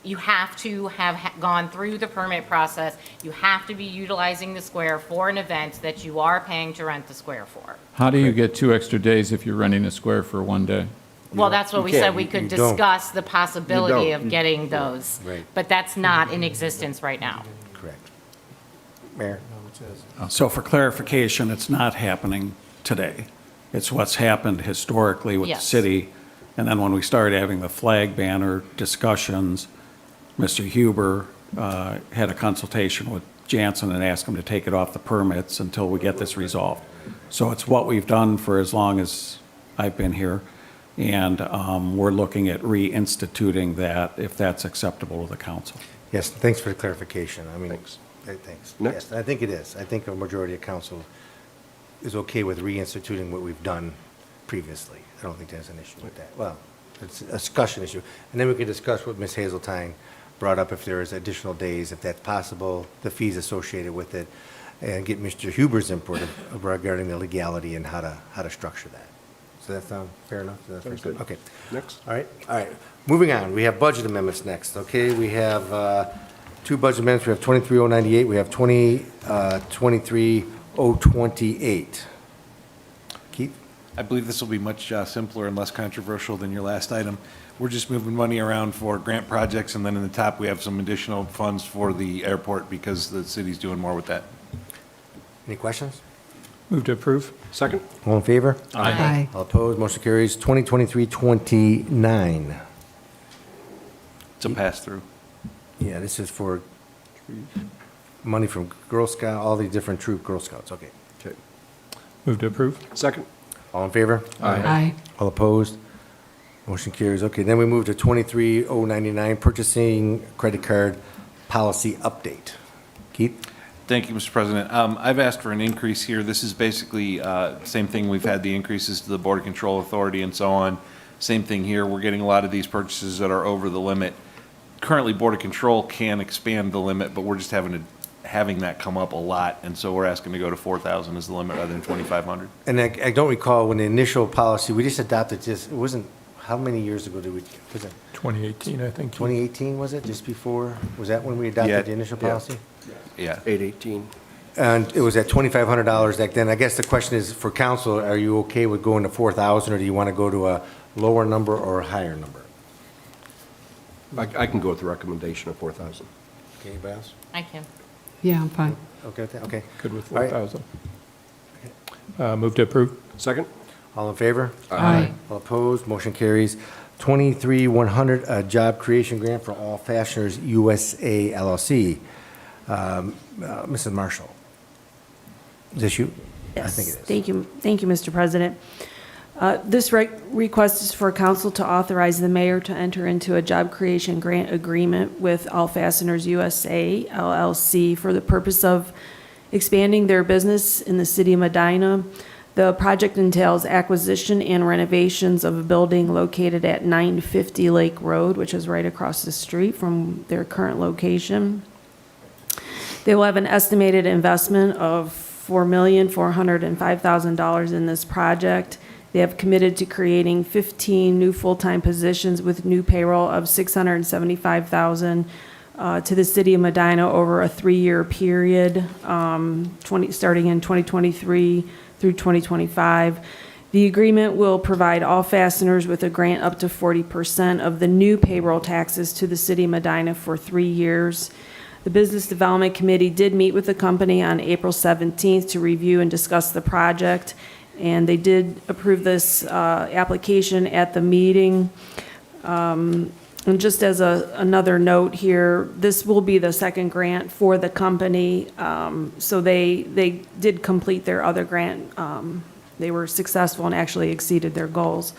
you have to have gone through the permit process. You have to be utilizing the square for an event that you are paying to rent the square for. How do you get 2 extra days if you're renting a square for one day? Well, that's what you we can't. said, we You could don't. discuss the possibility You don't. of getting those. Right. But that's not in existence right now. Correct. Mayor? So for clarification, it's not happening today. It's what's happened historically with the Yes. city. And then when we started having the flag banner discussions, Mr. Huber had a consultation with Jansen and asked him to take it off the permits until we get this resolved. So it's what we've done for as long as I've been here. And we're looking at reinstituting that if that's acceptable to the council. Yes, thanks for the clarification. I mean, Thanks. thanks. Next. Yes, I think it is. I think a majority of council is okay with reinstituting what we've done previously. I don't think there's an issue with that. Well, it's a discussion issue. And then we can discuss what Ms. Hazeltine brought up, if there is additional days, if that's possible, the fees associated with it, and get Mr. Huber's input regarding the legality and how to structure that. So that sound fair enough? Is that fair? Sounds good. Okay. Next. All right. Moving on, we have budget amendments next, okay? We have 2 budget amendments. We have 23098, we have 23028. Keith? I believe this will be much simpler and less controversial than your last item. We're just moving money around for grant projects, and then in the top, we have some additional funds for the airport because the city's doing more with that. Any questions? Move to approve? Second? All in favor? Aye. All opposed, motion carries. 2023-29. It's a pass-through. Yeah, this is for money from Girl Scout, all the different troop Girl Scouts, okay. Okay. Move to approve? Second? All in favor? Aye. All opposed? Motion carries. Okay, then we move to 23099, purchasing credit card policy update. Keith? Thank you, Mr. President. I've asked for an increase here. This is basically same thing. We've had the increases to the Border Control Authority and so on. Same thing here. We're getting a lot of these purchases that are over the limit. Currently, Border Control can expand the limit, but we're just having that come up a lot, and so we're asking to go to 4,000 as the limit rather than 2,500. And I don't recall when the initial policy, we just adopted this, it wasn't, how many years ago did we, was it 2018, I think. 2018, was it, just before? Was that when we Yeah, adopted the initial yeah. policy? Yeah. 818. And it was at $2,500 back then. I guess the question is, for council, are you okay with going to 4,000, or do you want to go to a lower number or a higher number? I can go with the recommendation of 4,000. Okay, anybody else? I can. Yeah, I'm fine. Okay with that? Okay. Good with All right. 4,000. Move to approve? Second? All in favor? Aye. All opposed, motion carries. 23100, a job creation grant for All Fasteners USA LLC. Mrs. Marshall. Is this you? I think it is. Thank you, Mr. President. This request is for council to authorize the mayor to enter into a job creation grant agreement with All Fasteners USA LLC for the purpose of expanding their business in the city of Medina. The project entails acquisition and renovations of a building located at 950 Lake Road, which is right across the street from their current location. They will have an estimated investment of $4,405,000 in this project. They have committed to creating 15 new full-time positions with new payroll of $675,000 to the city of Medina over a 3-year period, starting in 2023 through 2025. The agreement will provide All Fasteners with a grant up to 40% of the new payroll taxes to the city of Medina for 3 years. The Business Development Committee did meet with the company on April 17th to review and discuss the project, and they did approve this application at the meeting. And just as another note here, this will be the second grant for the company. So they did complete their other grant. They were successful and actually exceeded their goals.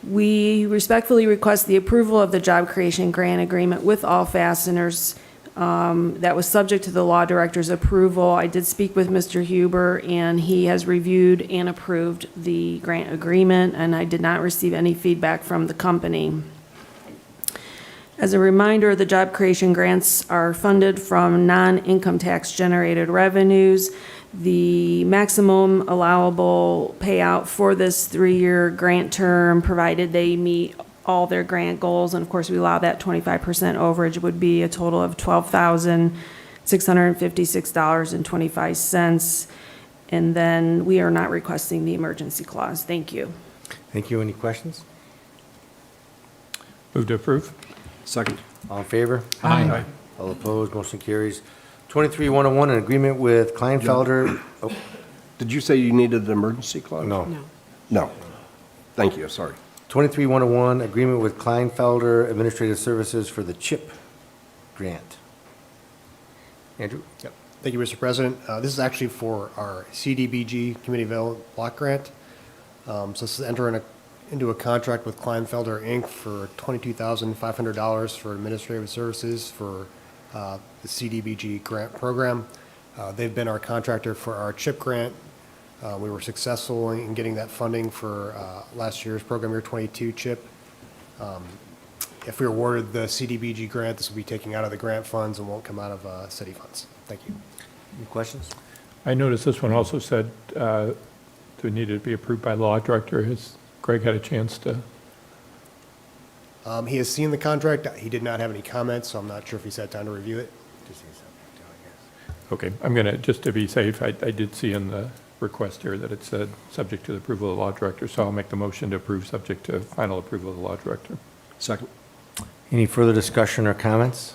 We respectfully request the approval of the job creation grant agreement with All Fasteners. That was subject to the law director's approval. I did speak with Mr. Huber, and he has reviewed and approved the grant agreement, and I did not receive any feedback from the company. As a reminder, the job creation grants are funded from non-income tax generated revenues. The maximum allowable payout for this 3-year grant term, provided they meet all their grant goals, and of course, we allow that 25% overage, would be a total of $12,656.25. And then we are not requesting the emergency clause. Thank you. Thank you. Any questions? Move to approve? Second. All in favor? Aye. All opposed, motion carries. 23-101, an agreement with Kleinfelder. Oh, Did you say you needed an emergency clause? no. No. No. Thank you, sorry. 23-101, agreement with Kleinfelder Administrative Services for the CHIP grant. Andrew? Yep. Thank you, Mr. President. This is actually for our CDBG Community Development Block Grant. So this is entering into a contract with Kleinfelder, Inc. for $22,500 for administrative services for the CDBG grant program. They've been our contractor for our CHIP grant. We were successful in getting that funding for last year's program year 22 CHIP. If we are awarded the CDBG grant, this will be taken out of the grant funds and won't come out of city funds. Thank you. Any questions? I noticed this one also said it needed to be approved by law director. Has Greg had a chance to? He has seen the contract. He did not have any comments, so I'm not sure if he's had time to review it. Okay, I'm going to, just to be safe, I did see in the request here that it said, subject to the approval of the law director, so I'll make the motion to approve, subject to final approval of the law director. Second. Any further discussion or comments?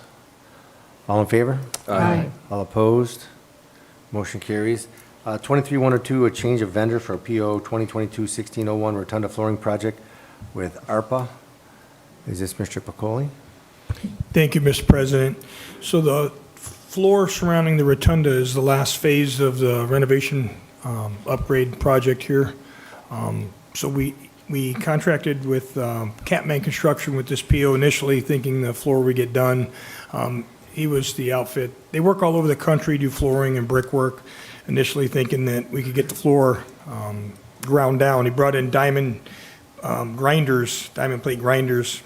All in favor? Aye. All opposed? Motion carries. 23-102, a change of vendor for PO 2022-1601 Rotunda Flooring Project with ARPA. Is this Mr. Pacoli? Thank you, Mr. President. So the floor surrounding the rotunda is the last phase of the renovation upgrade project here. So we contracted with Catman Construction with this PO initially, thinking the floor would get done. He was the outfit. They work all over the country, do flooring and brickwork, initially thinking that we could get the floor ground down. He brought in diamond grinders, diamond plate grinders.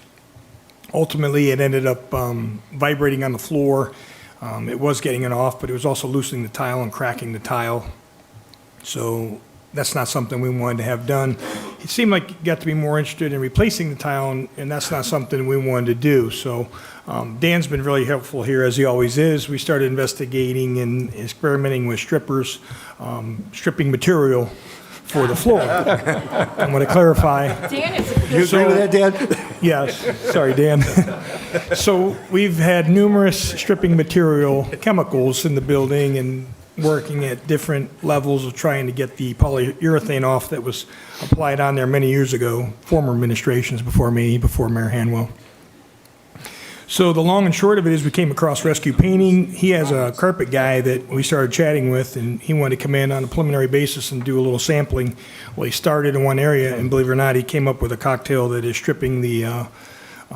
Ultimately, it ended up vibrating on the floor. It was getting it off, but it was also loosening the tile and cracking the tile. So that's not something we wanted to have done. It seemed like he got to be more interested in replacing the tile, and that's not something we wanted to do. So Dan's been really helpful here, as he always is. We started investigating and experimenting with strippers, stripping material for the floor. I'm going to clarify. Dan, it's You agree with that, Dan? Yes, sorry, Dan. So we've had numerous stripping material chemicals in the building and working at different levels of trying to get the polyurethane off that was applied on there many years ago, former administrations before me, before Mayor Hanwell. So the long and short of it is we came across Rescue Painting. He has a carpet guy that we started chatting with, and he wanted to come in on a preliminary basis and do a little sampling. Well, he started in one area, and believe it or not, he came up with a cocktail that is stripping the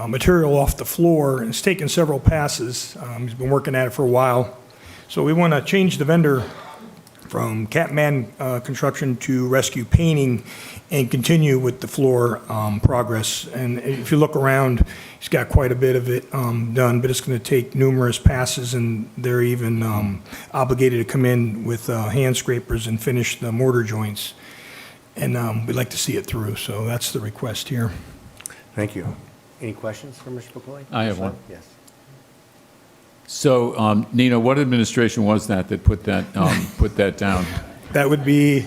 material off the floor, and it's taken several passes. He's been working at it for a while. So we want to change the vendor from Catman Construction to Rescue Painting and continue with the floor progress. And if you look around, he's got quite a bit of it done, but it's going to take numerous passes, and they're even obligated to come in with hand scrapers and finish the mortar joints. And we'd like to see it through, so that's the request here. Thank you. Any questions for Mr. Pacoli? I have one. Yes. So, Nina, what administration was that put that down? That would be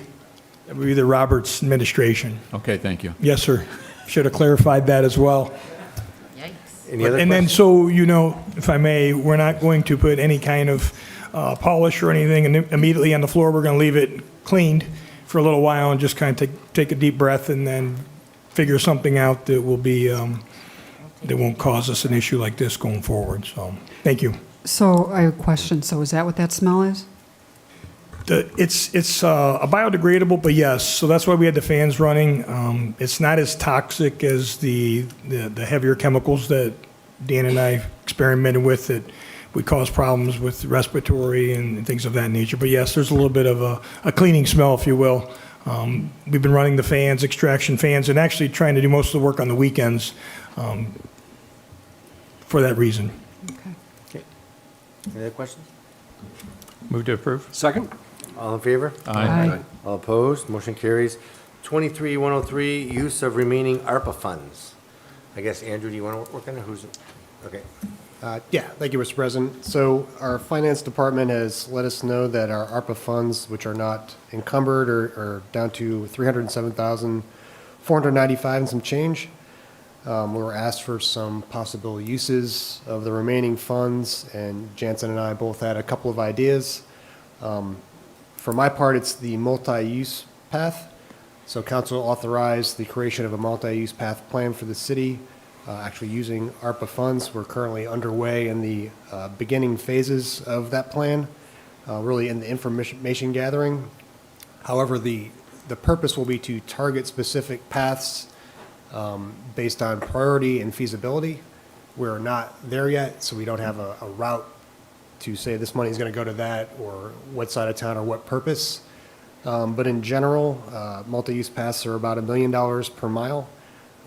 the Roberts administration. Okay, thank you. Yes, sir. Should have clarified that as well. Yikes. Any other And then, questions? so you know, if I may, we're not going to put any kind of polish or anything immediately on the floor. We're going to leave it cleaned for a little while and just kind of take a deep breath and then figure something out that will be, that won't cause us an issue like this going forward. So, thank you. So I have a question. So is that what that smell is? It's a biodegradable, but yes, so that's why we had the fans running. It's not as toxic as the heavier chemicals that Dan and I experimented with that would cause problems with respiratory and things of that nature. But yes, there's a little bit of a cleaning smell, if you will. We've been running the fans, extraction fans, and actually trying to do most of the work on the weekends. for that reason. Okay. Any other questions? Move to approve? Second? All in favor? Aye. All opposed? Motion carries. 23-103, use of remaining ARPA funds. I guess, Andrew, do you want to work on it? Who's, okay. Yeah, thank you, Mr. President. So our finance department has let us know that our ARPA funds, which are not encumbered, are down to $307,495 and some change. We were asked for some possible uses of the remaining funds, and Jansen and I both had a couple of ideas. For my part, it's the multi-use path. So council authorized the creation of a multi-use path plan for the city, actually using ARPA funds. We're currently underway in the beginning phases of that plan, really in the information gathering. However, the purpose will be to target specific paths based on priority and feasibility. We're not there yet, so we don't have a route to say this money is going to go to that or what side of town or what purpose. But in general, multi-use paths are about $1 million per mile.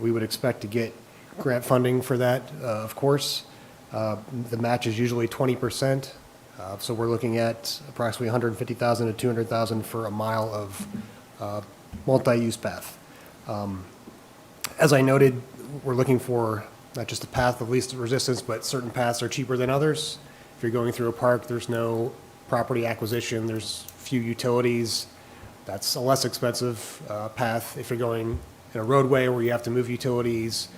We would expect to get grant funding for that, of course. The match is usually 20%. So we're looking at approximately $150,000 to $200,000 for a mile of multi-use path. As I noted, we're looking for not just a path of least resistance, but certain paths are cheaper than others. If you're going through a park, there's no property acquisition, there's few utilities. That's a less expensive path. If you're going in a roadway where you have to move utilities,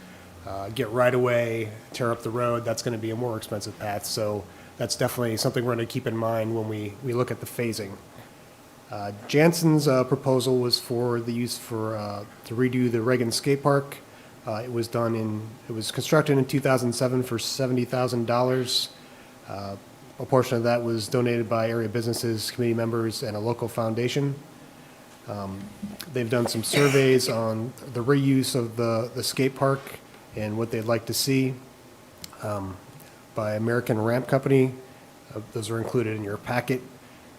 get right away, tear up the road, that's going to be a more expensive path. So that's definitely something we're going to keep in mind when we look at the phasing. Jansen's proposal was for the use to redo the Reagan Skate Park. It was constructed in 2007 for $70,000. A portion of that was donated by area businesses, committee members, and a local foundation. They've done some surveys on the reuse of the skate park and what they'd like to see by American Ramp Company. Those are included in your packet.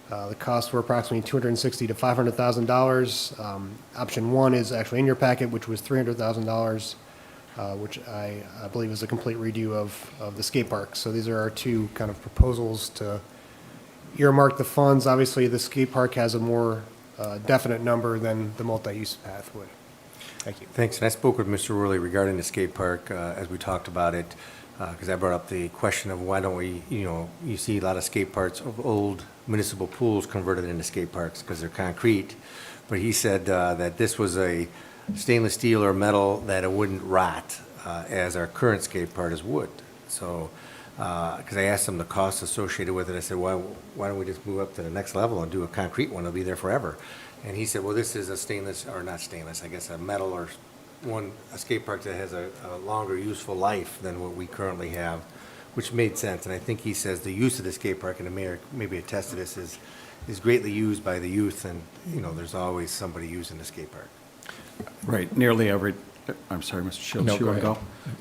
The costs were approximately $260,000 to $500,000. Option one is actually in your packet, which was $300,000, which I believe is a complete redo of the skate park. So these are our two kind of proposals to earmark the funds. Obviously, the skate park has a more definite number than the multi-use path would. Thank you. Thanks. And I spoke with Mr. Worley regarding the skate park as we talked about it, because I brought up the question of why don't we, you see a lot of skate parks of old municipal pools converted into skate parks because they're concrete. But he said that this was a stainless steel or metal that it wouldn't rot as our current skate park is wood. So, because I asked him the cost associated with it, I said, why don't we just move up to the next level and do a concrete one? It'll be there forever. And he said, well, this is a stainless, or not stainless, I guess a metal or a skate park that has a longer useful life than what we currently have, which made sense. And I think he says the use of the skate park, and the mayor maybe attest to this, is greatly used by the youth, and, there's always somebody using the skate park. Right, I'm sorry, Mr. Shields, No, you go want to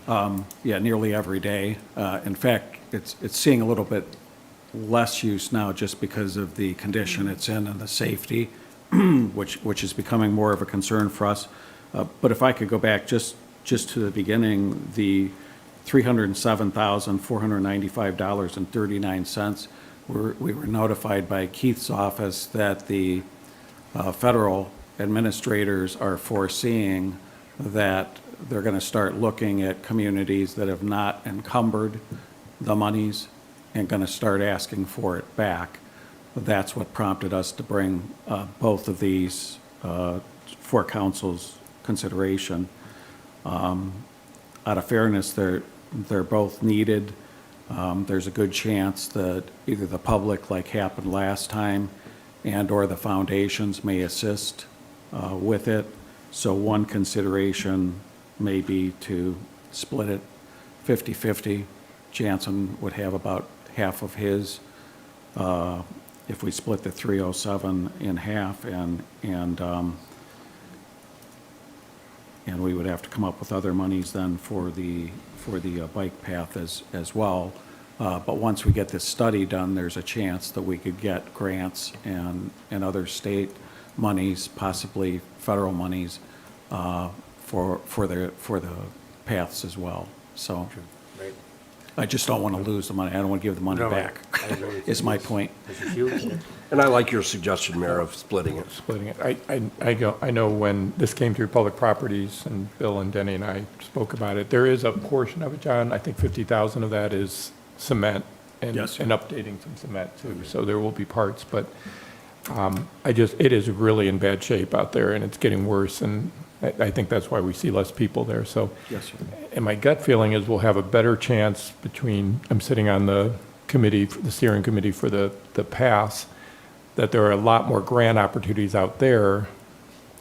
go? Yeah, nearly every day. In fact, it's seeing a little bit less use now just because of the condition it's in and the safety, which is becoming more of a concern for us. But if I could go back just to the beginning, the $307,495.39, we were notified by Keith's office that the federal administrators are foreseeing that they're going to start looking at communities that have not encumbered the monies and going to start asking for it back. That's what prompted us to bring both of these for council's consideration. Out of fairness, they're both needed. There's a good chance that either the public, like happened last time, and/or the foundations may assist with it. So one consideration may be to split it 50-50. Jansen would have about half of his. If we split the 307 in half, and we would have to come up with other monies then for the bike path as well. But once we get this study done, there's a chance that we could get grants and other state monies, possibly federal monies, for the paths as well. So, Right. I just don't want to lose the money. I don't want to give the money No, back, I agree with is you. my point. Mr. Shields? And I like your suggestion, Mayor, of splitting it. Splitting it. I know when this came through Public Properties, and Bill and Denny and I spoke about it, there is a portion of it, John, I think 50,000 of that is cement and Yes, sir. and updating some cement too, so there will be parts, but it is really in bad shape out there, and it's getting worse, and I think that's why we see less people there, so. Yes, sir. And my gut feeling is we'll have a better chance I'm sitting on the committee, the steering committee for the pass, that there are a lot more grant opportunities out there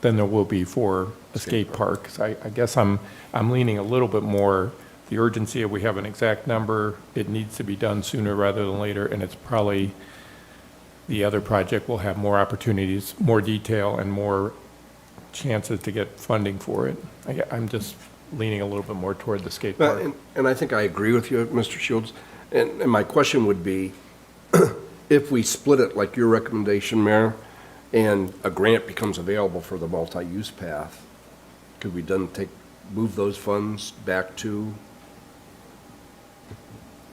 than there will be for a skate park. So I guess I'm leaning a little bit more, the urgency, if we have an exact number, it needs to be done sooner rather than later, and it's probably, the other project will have more opportunities, more detail, and more chances to get funding for it. I'm just leaning a little bit more toward the skate park. And I think I agree with you, Mr. Shields. And my question would be, if we split it like your recommendation, Mayor, and a grant becomes available for the multi-use path, could we then move those funds back to?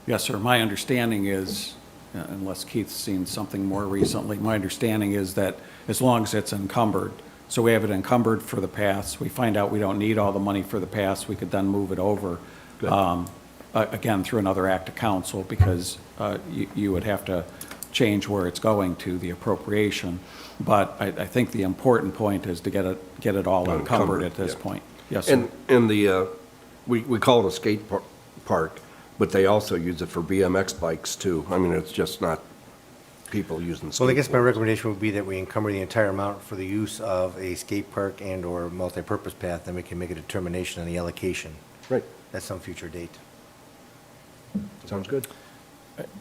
Yes, sir. My understanding is, unless Keith's seen something more recently, my understanding is that as long as it's encumbered, so we have it encumbered for the pass, we find out we don't need all the money for the pass, we could then move it over, again, through another act of council, because you would have to change where it's going to, the appropriation. But I think the important point is to get it all encumbered at this yeah. point. Yes, sir. And we call it a skate park, but they also use it for BMX bikes too. I mean, it's just not people using skateboards. Well, I guess my recommendation would be that we encumber the entire amount for the use of a skate park and/or multi-purpose path, then we can make a determination on the allocation Right, at some future date. sounds good.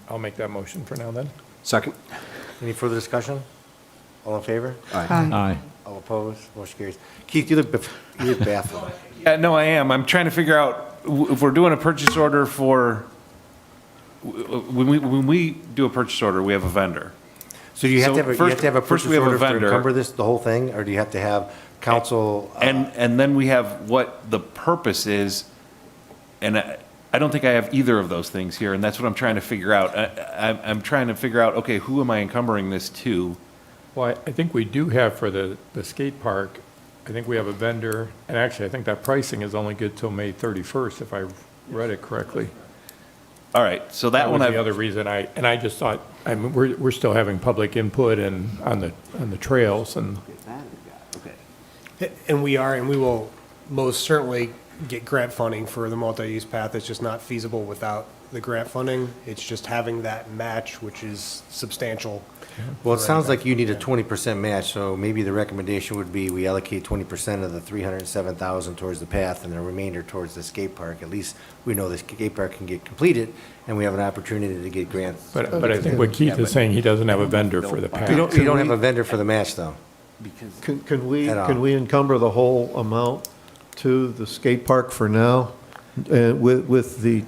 I'll make that motion for now then. Second? Any further discussion? All in favor? Aye. All opposed? Motion carries. Keith, you look baffled. Yeah, no, I am. I'm trying to figure out if we're doing a purchase order for, when we do a purchase order, we have a vendor. So do you have to So have a, first- you have to have a first purchase we have a order to vendor. encumber this, the whole thing, or do you have to have council? And then we have what the purpose is, and I don't think I have either of those things here, and that's what I'm trying to figure out. I'm trying to figure out, okay, who am I encumbering this to? Well, I think we do have for the skate park, I think we have a vendor, and actually, I think that pricing is only good till May 31st, if I read it correctly. All right, so that was one the other reason I just thought, I mean, we're still having public input and on the trails, and And we are, and we will most certainly get grant funding for the multi-use path. It's just not feasible without the grant funding. It's just having that match, which is substantial. Well, it sounds like you need a 20% match, so maybe the recommendation would be we allocate 20% of the 307,000 towards the path and the remainder towards the skate park. At least we know the skate park can get completed, and we have an opportunity to get grants. but I think what Keith is saying, he doesn't have a vendor for the path. You don't have a vendor for the match, though. Can we At all. encumber the whole amount to the skate park for now, with the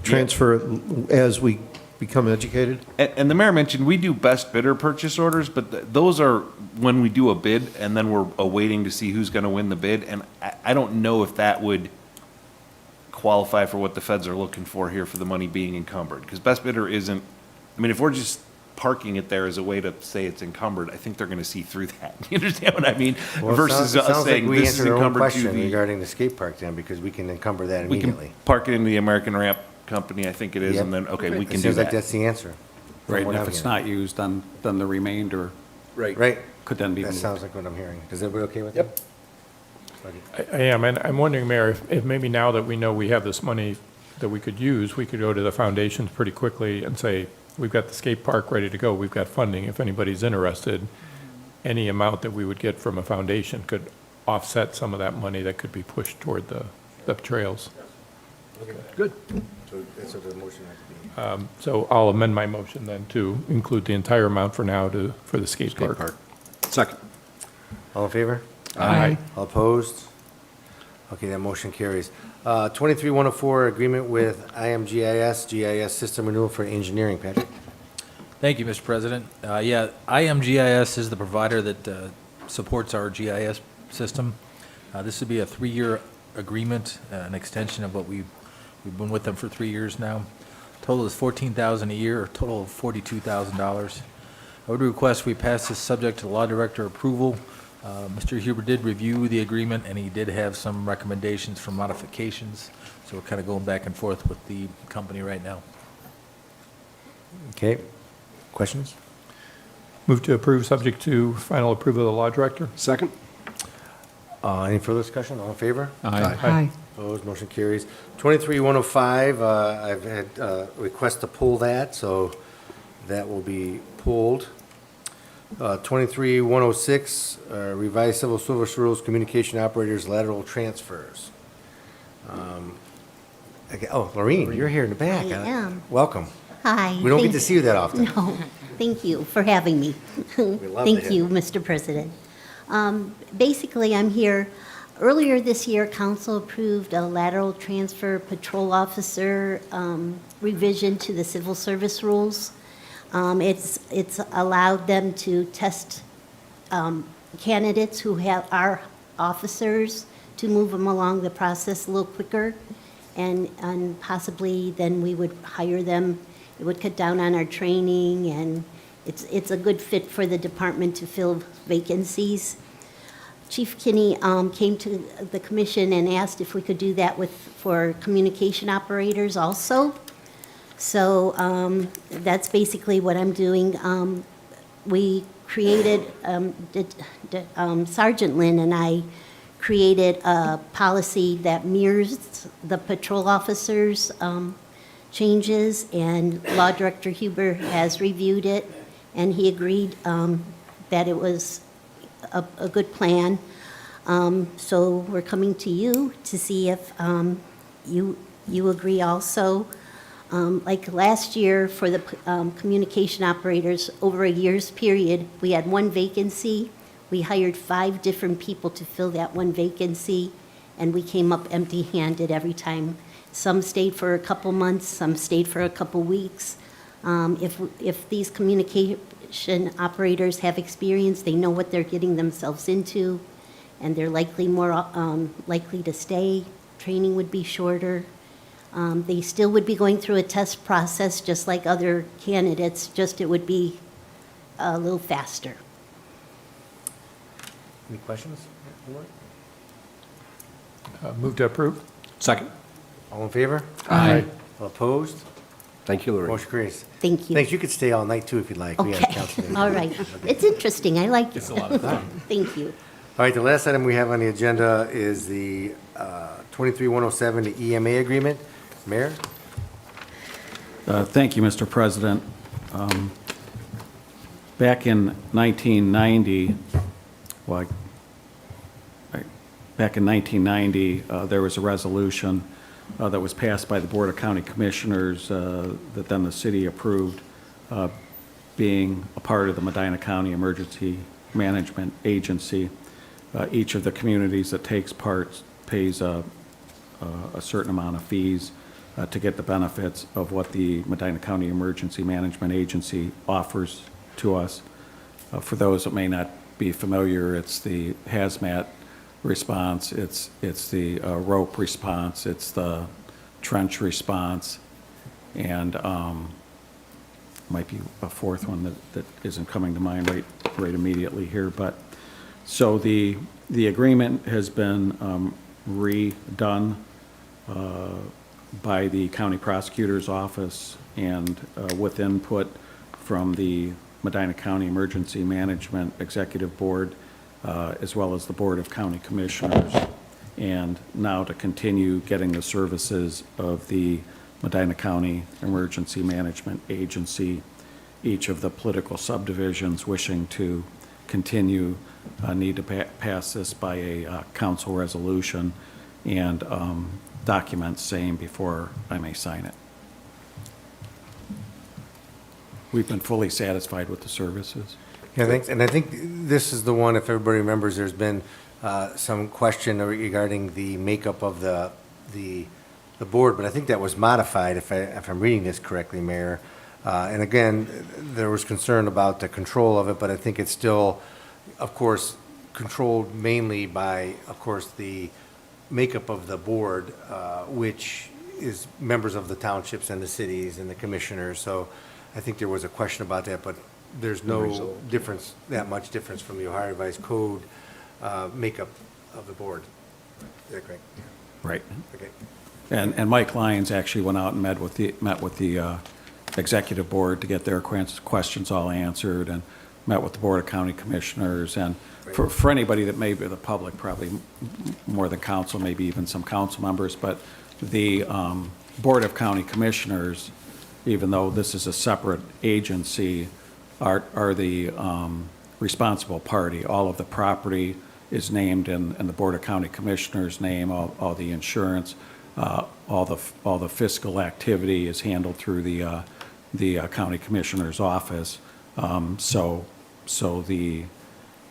transfer as we become educated? And the mayor mentioned, we do best bidder purchase orders, but those are when we do a bid, and then we're awaiting to see who's gonna win the bid, and I don't know if that would qualify for what the feds are looking for here for the money being encumbered, because best bidder isn't, I mean, if we're just parking it there as a way to say it's encumbered, I think they're gonna see through that. You understand what I mean? Well, it Versus sounds us like saying we this is answered our own encumbered to question the, regarding the skate park then, because we can encumber that we can immediately. park it in the American Ramp Company, I think it is, Yep. and then, okay, we It can do seems like that. that's the answer. from Right, what and if I'm it's hearing. not used, then the remainder Right, could then be that moved. sounds like what I'm hearing. Is everybody okay with that? Yep. I am, and I'm wondering, Mayor, if maybe now that we know we have this money that we could use, we could go to the foundations pretty quickly and say, we've got the skate park ready to go, we've got funding, if anybody's interested, any amount that we would get from a foundation could offset some of that money that could be pushed toward the trails. Good. So that's what the motion has to be. So I'll amend my motion then to include the entire amount for now for the skate park. Second. All in favor? Aye. All opposed? Okay, that motion carries. 23-104, agreement with IMGIS, GIS system renewal for engineering. Patrick? Thank you, Mr. President. Yeah, IMGIS is the provider that supports our GIS system. This would be a 3-year agreement, an extension of what we've We've been with them for 3 years now. Total is $14,000 a year, a total of $42,000. I would request we pass this subject to the law director approval. Mr. Huber did review the agreement, and he did have some recommendations for modifications, so we're kind of going back and forth with the company right now. Okay. Questions? Move to approve, subject to final approval of the law director. Second? Any further discussion? All in favor? Aye. Opposed, motion carries. 23-105, I've had a request to pull that, so that will be pulled. 23-106, revised civil service rules, communication operators, lateral transfers. Oh, Laureen, you're here in the back. I am. Welcome. Hi. We don't get to see you that often. No, thank you for having me. love to Thank have you, Mr. President. Basically, I'm here, earlier this year, council approved a lateral transfer patrol officer revision to the civil service rules. It's allowed them to test candidates who are officers to move them along the process a little quicker, and possibly then we would hire them. It would cut down on our training, and it's a good fit for the department to fill vacancies. Chief Kinney came to the commission and asked if we could do that for communication operators also. So that's basically what I'm doing. We created, Sergeant Lynn and I created a policy that mirrors the patrol officers' changes, and Law Director Huber has reviewed it, and he agreed that it was a good plan. So we're coming to you to see if you agree also. Like last year for the communication operators, over a year's period, we had one vacancy. We hired 5 different people to fill that one vacancy, and we came up empty-handed every time. Some stayed for a couple months, some stayed for a couple weeks. If these communication operators have experience, they know what they're getting themselves into, and they're likely more likely to stay. Training would be shorter. They still would be going through a test process just like other candidates, just it would be a little faster. Any questions? Move to approve. Second? All in favor? Aye. All opposed? Thank you, Lorraine. Motion carries. Thank you. Thanks, you could stay all night too if you'd like. We have council Okay, meeting. all right. It's interesting, I like it. It's a lot of fun. Thank you. All right, the last item we have on the agenda is the 23-107, the EMA agreement. Mayor? Thank you, Mr. President. Back in 1990, there was a resolution that was passed by the Board of County Commissioners that then the city approved, being a part of the Medina County Emergency Management Agency. Each of the communities that takes part pays a certain amount of fees to get the benefits of what the Medina County Emergency Management Agency offers to us. For those that may not be familiar, it's the hazmat response, it's the rope response, it's the trench response, and might be a fourth one that isn't coming to mind right immediately here. But so the agreement has been redone by the county prosecutor's office, and with input from the Medina County Emergency Management Executive Board, as well as the Board of County Commissioners, and now to continue getting the services of the Medina County Emergency Management Agency. Each of the political subdivisions wishing to continue need to pass this by a council resolution and documents same before I may sign it. We've been fully satisfied with the services. Yeah, thanks. And I think this is the one, if everybody remembers, there's been some question regarding the makeup of the board, but I think that was modified, if I'm reading this correctly, Mayor. And again, there was concern about the control of it, but I think it's still, of course, controlled mainly by, of course, the makeup of the board, which is members of the townships and the cities and the commissioners, so I think there was a question about that, but there's no difference, that much difference from the Ohio Revised Code makeup of the board. Is that correct? Right. Okay. And Mike Lyons actually went out and met with the executive board to get their questions all answered, and met with the Board of County Commissioners. And for anybody that may be the public, probably more than council, maybe even some council members, but the Board of County Commissioners, even though this is a separate agency, are the responsible party. All of the property is named in the Board of County Commissioners' name, all the insurance, all the fiscal activity is handled through the county commissioner's office. So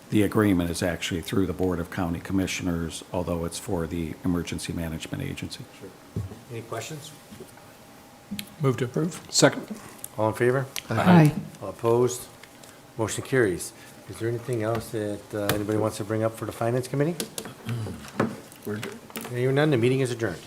the agreement is actually through the Board of County Commissioners, although it's for the Emergency Management Agency. Any questions? Move to approve. Second. All in favor? Aye. All opposed? Motion carries. Is there anything else that anybody wants to bring up for the Finance Committee? Hearing none, the meeting is adjourned.